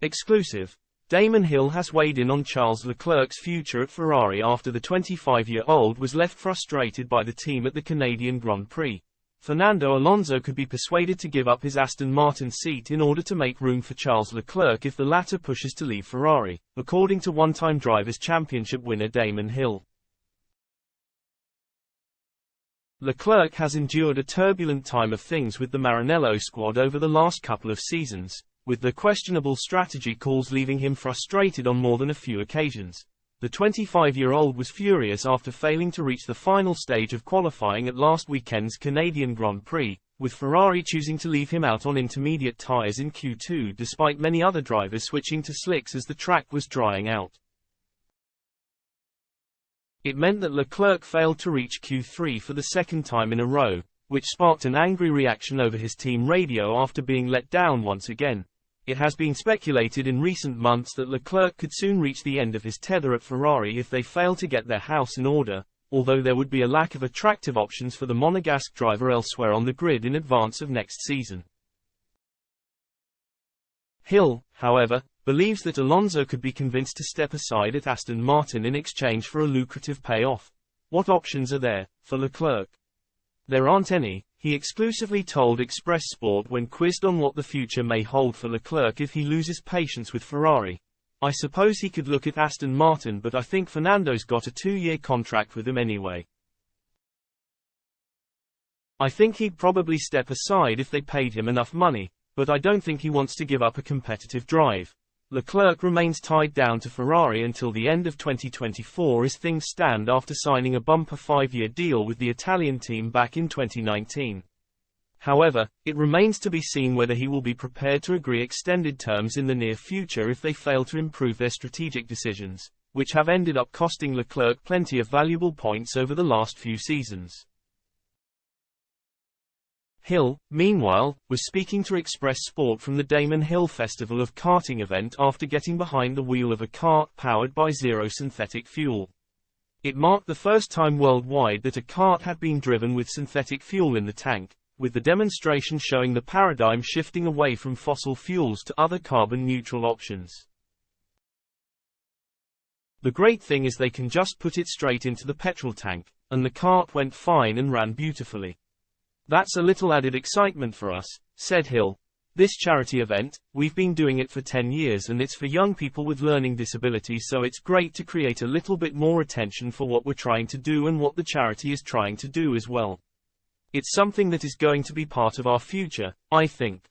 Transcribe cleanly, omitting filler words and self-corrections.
Exclusive. Damon Hill has weighed in on Charles Leclerc's future at Ferrari after the 25-year-old was left frustrated by the team at the Canadian Grand Prix. Fernando Alonso could be persuaded to give up his Aston Martin seat in order to make room for Charles Leclerc if the latter pushes to leave Ferrari, according to one-time Drivers' Championship winner Damon Hill. Leclerc has endured a turbulent time of things with the Maranello squad over the last couple of seasons, with the questionable strategy calls leaving him frustrated on more than a few occasions. The 25-year-old was furious after failing to reach the final stage of qualifying at last weekend's Canadian Grand Prix, with Ferrari choosing to leave him out on intermediate tyres in Q2 despite many other drivers switching to slicks as the track was drying out. It meant that Leclerc failed to reach Q3 for the second time in a row, which sparked an angry reaction over his team radio after being let down once again. It has been speculated in recent months that Leclerc could soon reach the end of his tether at Ferrari if they fail to get their house in order, although there would be a lack of attractive options for the Monegasque driver elsewhere on the grid in advance of next season. Hill, however, believes that Alonso could be convinced to step aside at Aston Martin in exchange for a lucrative payoff. What options are there for Leclerc? There aren't any, he exclusively told Express Sport when quizzed on what the future may hold for Leclerc if he loses patience with Ferrari. I suppose he could look at Aston Martin, but I think Fernando's got a 2-year contract with him anyway. I think he'd probably step aside if they paid him enough money, but I don't think he wants to give up a competitive drive. Leclerc remains tied down to Ferrari until the end of 2024 as things stand after signing a bumper 5-year deal with the Italian team back in 2019. However, it remains to be seen whether he will be prepared to agree extended terms in the near future if they fail to improve their strategic decisions, which have ended up costing Leclerc plenty of valuable points over the last few seasons. Hill, meanwhile, was speaking to Express Sport from the Damon Hill Festival of Karting event after getting behind the wheel of a kart powered by zero synthetic fuel. It marked the first time worldwide that a kart had been driven with synthetic fuel in the tank, with the demonstration showing the paradigm shifting away from fossil fuels to other carbon-neutral options. The great thing is they can just put it straight into the petrol tank, and the kart went fine and ran beautifully. That's a little added excitement for us, said Hill. This charity event, we've been doing it for 10 years and it's for young people with learning disabilities, so it's great to create a little bit more attention for what we're trying to do and what the charity is trying to do as well. It's something that is going to be part of our future, I think.